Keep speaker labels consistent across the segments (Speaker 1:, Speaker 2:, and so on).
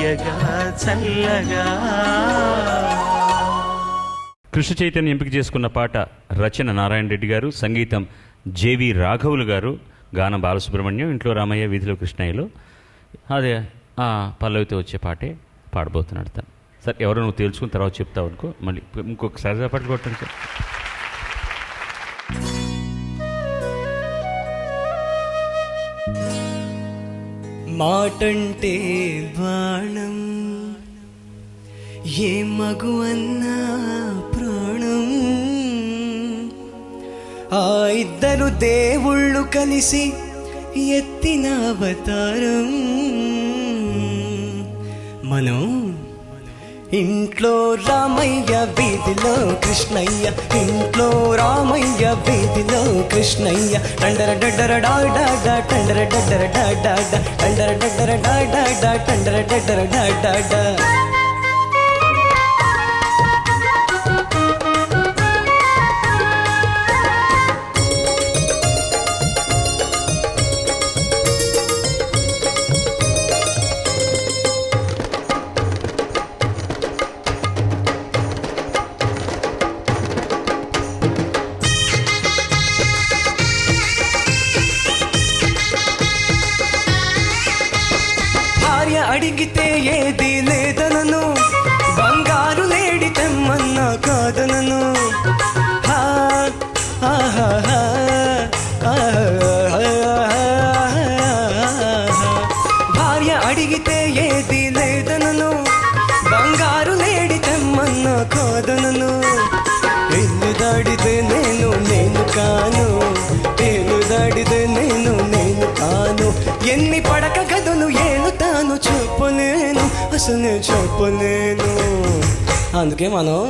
Speaker 1: తీయగా చల్లగా.
Speaker 2: కృష్ణ చైతన్య ఎంపిక చేసుకున్న పాట రచన నారాయణ రెడ్డి గారు, సంగీతం జేవి రాఘవులు గారు, గానం బాలసుబ్రహ్మణ్యం, ఇంట్లో రామయ్య వీధిలో కృష్ణయ్యలో. అదే ఆ పల్లవితో వచ్చే పాటే పాడబోతున్నాడు తను. సార్ ఎవరో నువ్వు తేల్చుకున్న తర్వాత చెప్తావు అనుకో, మళ్ళీ ఇంకొకసారి చప్పట్లు కొట్టండి సార్.
Speaker 1: మాటంటే బాణం, ఏ మగువన్నా ప్రాణం, ఆ ఇద్దరు దేవుళ్ళు కలిసి ఎత్తిన అవతారం. మనం ఇంట్లో రామయ్య వీధిలో కృష్ణయ్య, ఇంట్లో రామయ్య వీధిలో కృష్ణయ్య. టండర డడ్డర డాడా టండర డడ్డర డాడా టండర డడ్డర డాడా టండర డడ్డర డాడా. అడిగితే ఏది లేదనను, బంగారు లేడి తెమ్మన్న కాదనను. భార్య అడిగితే ఏది లేదనను, బంగారు లేడి తెమ్మన్న కాదనను. ఎల్లు దాడితే నేను కాను, ఏలు దాడితే నేను కాను. ఎన్ని పడక గదులు ఏలుతాను చెప్పలేను, అసలు చెప్పలేను. అందుకే మనం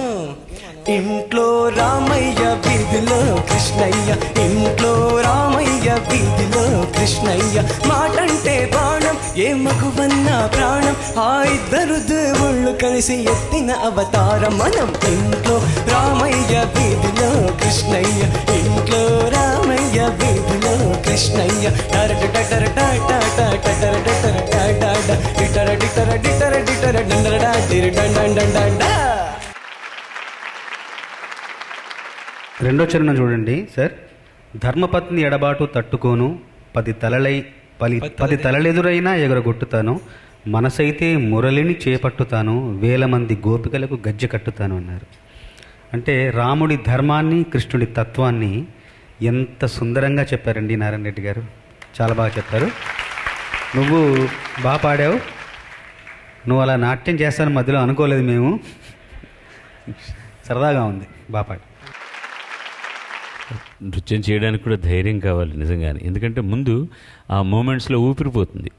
Speaker 1: ఇంట్లో రామయ్య వీధిలో కృష్ణయ్య, ఇంట్లో రామయ్య వీధిలో కృష్ణయ్య. మాటంటే బాణం, ఏ మగువన్న ప్రాణం, ఆ ఇద్దరు దేవుళ్ళు కలిసి ఎత్తిన అవతారం. మనం ఇంట్లో రామయ్య వీధిలో కృష్ణయ్య, ఇంట్లో రామయ్య వీధిలో కృష్ణయ్య. టర
Speaker 3: రెండో చరణం చూడండి సార్. ధర్మపత్ని ఎడబాటు తట్టుకోను, పది తలలెదురైనా ఎగరగొట్టుతాను, మనసైతే మురళిని చేపట్టుతాను, 1000 మంది గోపికలకు గజ్జె కట్టుతాను అన్నారు. అంటే రాముడి ధర్మాన్ని, కృష్ణుడి తత్వాన్ని ఎంత సుందరంగా చెప్పారండి నారాయణ రెడ్డి గారు. చాలా బాగా చెప్పారు. నువ్వు బాగా పాడావు. నువ్వు అలా నాట్యం చేస్తాను మధ్యలో అనుకోలేదు మేము. సరదాగా ఉంది, బాగా పాడు.
Speaker 2: నృత్యం చేయడానికి కూడా ధైర్యం కావాలి నిజంగానే. ఎందుకంటే ముందు ఆ మూమెంట్స్లో ఊపిరిపోతుంది,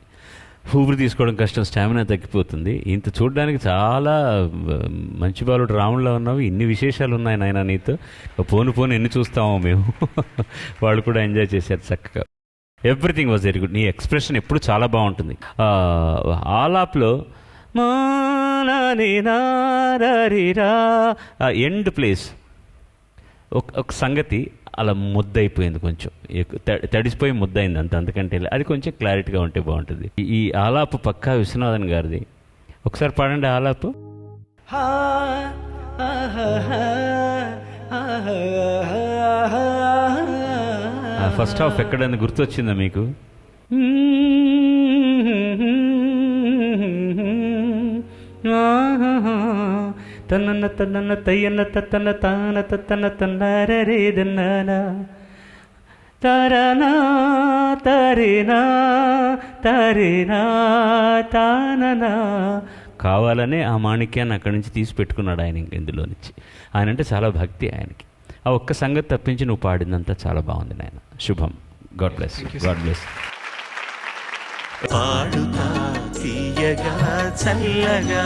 Speaker 2: ఊపిరి తీసుకోవడం కష్టం, స్టామినా తగ్గిపోతుంది. ఇంత చూడడానికి చాలా మంచి బాలుడు రాముడిలో ఉన్నావు, ఇన్ని విశేషాలు ఉన్నాయి నాయన నీతో. పోను ఎన్ని చూస్తామో మేము. వాళ్ళు కూడా ఎంజాయ్ చేశారు చక్కగా. Everything was very good. నీ ఎక్స్ప్రెషన్ ఎప్పుడు చాలా బాగుంటుంది. ఆలాప్లో ఎండ్ ప్లేస్ ఒక సంగతి అలా ముద్దయిపోయింది, కొంచెం తడిసిపోయి ముద్దయింది అంతకంటే. అది కొంచెం క్లారిటీగా ఉంటే బాగుంటుంది. ఈ ఆలాపు పక్కా విశ్వనాథన్ గారిది. ఒకసారి పాడండి ఆలాపు. ఫస్ట్ హాఫ్ ఎక్కడైనా గుర్తొచ్చిందా మీకు? తన్న తన్న తయ్యన్న తత్తన తాన తత్తన తన్నారేదన్నా తరనా తరేనా తరేనా తాననా. కావాలనే ఆ మాణిక్యాన్ని అక్కడి నుంచి తీసి పెట్టుకున్నాడు ఆయన ఇందులో నుంచి. ఆయన అంటే చాలా భక్తి ఆయనకి. ఆ ఒక్క సంగతి తప్పించి నువ్వు పాడిందంతా చాలా బాగుంది నాయన. శుభం. God bless. God bless.
Speaker 1: పాడుతా తీయగా చల్లగా.